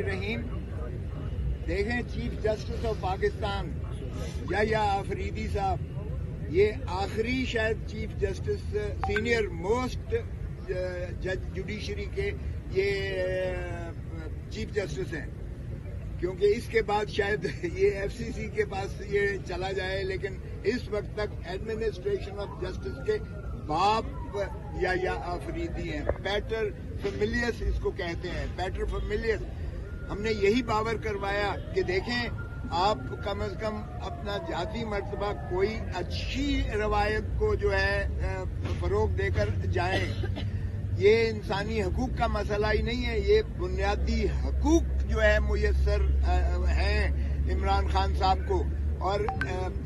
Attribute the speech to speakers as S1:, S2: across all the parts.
S1: रहीम। देखें, chief justice of Pakistan Yahya Afridi साहब, ये आखिरी शायद चीफ जस्टिस सीनियर मोस्ट जज जुडिशरी के ये चीफ जस्टिस हैं, क्योंकि इसके बाद शायद ये एफसीसी के पास ये चला जाए, लेकिन इस वक्त तक एडमिनिस्ट्रेशन ऑफ जस्टिस के बाप याह्या आफरीदी हैं। पैटर फेमिलियस इसको कहते हैं, पैटर फेमिलियस। हमने यही बावर करवाया कि देखें, आप कम से कम अपना जाती मर्तबा कोई अच्छी रवायत को जो है फरोग देकर जाएं। ये इंसानी हकूक का मसला ही नहीं है, ये बुनियादी हकूक जो है मुयस्सर हैं इमरान खान साहब को, और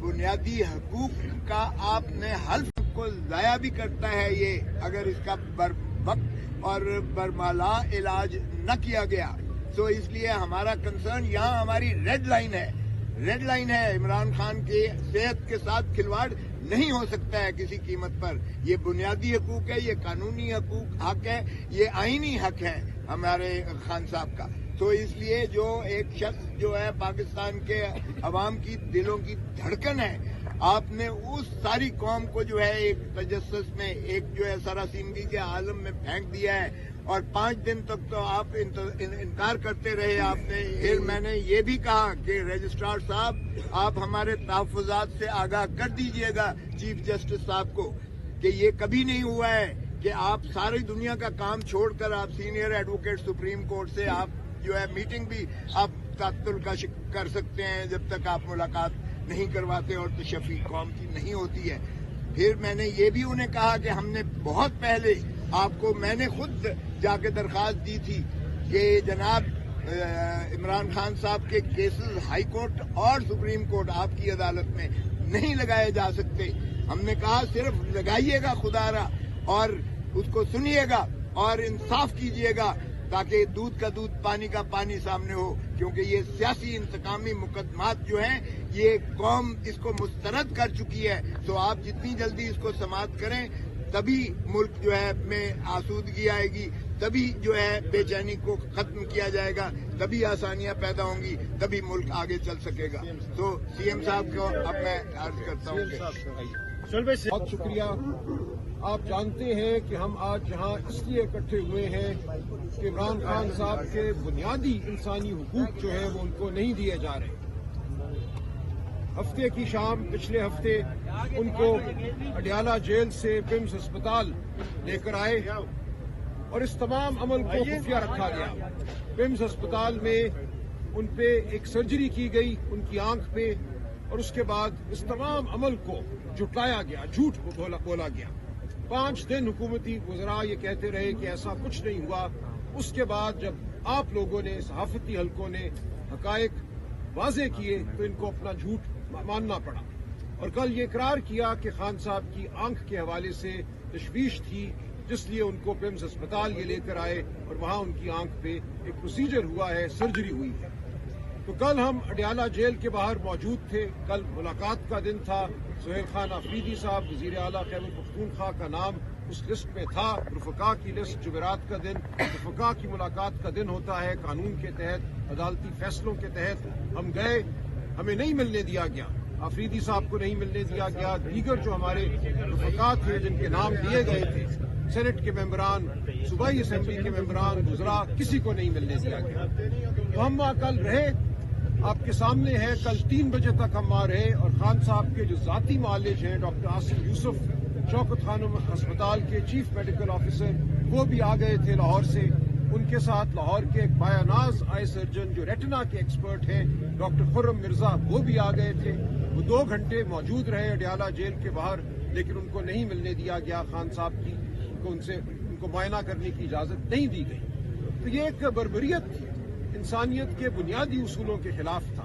S1: बुनियादी हकूक का आपने हल्फ को ज़ाया भी करता है ये, अगर इसका बरवक्त और बरमाला इलाज न किया गया। तो इसलिए हमारा कंसर्न, यहाँ हमारी रेड लाइन है। इमरान खान के सेहत के साथ खिलवाड़ नहीं हो सकता है किसी कीमत पर। ये बुनियादी हकूक है, ये कानूनी हक है, ये आईनी हक है हमारे खान साहब का। तो इसलिए जो एक शख्स जो है पाकिस्तान के अवाम की दिलों की धड़कन है, आपने उस सारी कौम को जो है एक तजस्सुस में, एक जो है सरासीमगी के आलम में फेंक दिया है। और 5 दिन तक तो आप इनकार करते रहे आपने। फिर मैंने ये भी कहा कि रजिस्ट्रार साहब, आप हमारे तहफ़्फ़ुज़ात से आगाह कर दीजिएगा चीफ जस्टिस साहब को कि ये कभी नहीं हुआ है कि आप सारी दुनिया का काम छोड़कर आप सीनियर एडवोकेट सुप्रीम कोर्ट से आप जो है मीटिंग भी आप तात्तुल का कर सकते हैं जब तक आप मुलाकात नहीं करवाते और तशफ़ी कौम की नहीं होती है। फिर मैंने ये भी उन्हें कहा कि हमने बहुत पहले आपको, मैंने खुद जाके दरख्वास्त दी थी कि जनाब इमरान खान साहब के केसेस हाई कोर्ट और सुप्रीम कोर्ट आपकी अदालत में नहीं लगाए जा सकते। हमने कहा सिर्फ लगाइएगा खुदारा, और उसको सुनिएगा और इंसाफ कीजिएगा, ताकि दूध का दूध पानी का पानी सामने हो। क्योंकि ये सियासी इंतकामी मुकदमात जो हैं, ये कौम इसको मुस्तरद कर चुकी है। तो आप जितनी जल्दी इसको समाप्त करें, तभी मुल्क जो है में आसूदगी आएगी, तभी जो है बेचैनी को खत्म किया जाएगा, तभी आसानियां पैदा होंगी, तभी मुल्क आगे चल सकेगा। तो सीएम साहब को अब मैं अर्ज करता हूँ।
S2: बहुत शुक्रिया। आप जानते हैं कि हम आज यहाँ इसलिए इकट्ठे हुए हैं कि इमरान खान साहब के बुनियादी इंसानी हुकूक जो है वो उनको नहीं दिए जा रहे। हफ्ते की शाम पिछले हफ्ते उनको अडियाला जेल से पिम्स अस्पताल लेकर आए और इस तमाम अमल को खुफिया रखा गया। पिम्स अस्पताल में उन पे एक सर्जरी की गई उनकी आंख पे, और उसके बाद इस तमाम अमल को जुटाया गया, झूठ बोला गया। 5 दिन हुकूमती वज़रा ये कहते रहे कि ऐसा कुछ नहीं हुआ। उसके बाद जब आप लोगों ने, सहाफती हलकों ने हकायक वाज़े किए तो इनको अपना झूठ मानना पड़ा। और कल ये इकरार किया कि खान साहब की आंख के हवाले से तशवीश थी, जिसलिए उनको पिम्स अस्पताल ये लेकर आए और वहां उनकी आंख पे एक प्रोसीजर हुआ है, सर्जरी हुई है। तो कल हम अडियाला जेल के बाहर मौजूद थे। कल मुलाकात का दिन था। सुहेल खान आफरीदी साहब, वज़ीर आला खैबर पख्तूनख्वा का नाम उस लिस्ट में था। रुफ़का की लिस्ट, जुमेरात का दिन रुफ़का की मुलाकात का दिन होता है। कानून के तहत, अदालती फैसलों के तहत हम गए, हमें नहीं मिलने दिया गया। आफरीदी साहब को नहीं मिलने दिया गया। दीगर जो हमारे रुफ़का थे जिनके नाम दिए गए थे, सेनेट के मेंबरान, सूबाई असेंबली के मेंबरान, गुजरा, किसी को नहीं मिलने दिया गया। तो हम वहाँ कल रहे, आपके सामने है। कल 3 बजे तक हम वहाँ रहे और खान साहब के जो जाती मालिज हैं, डॉक्टर आसिफ यूसुफ, शौकत खानम अस्पताल के चीफ मेडिकल ऑफिसर, वो भी आ गए थे लाहौर से। उनके साथ लाहौर के एक बायानाज आई सर्जन जो रेटिना के एक्सपर्ट हैं, डॉक्टर खुर्रम मिर्जा, वो भी आ गए थे। वो 2 घंटे मौजूद रहे अडियाला जेल के बाहर, लेकिन उनको नहीं मिलने दिया गया। खान साहब की उनको मुआयना करने की इजाजत नहीं दी गई। तो ये एक बर्बरियत थी, इंसानियत के बुनियादी उसूलों के खिलाफ था।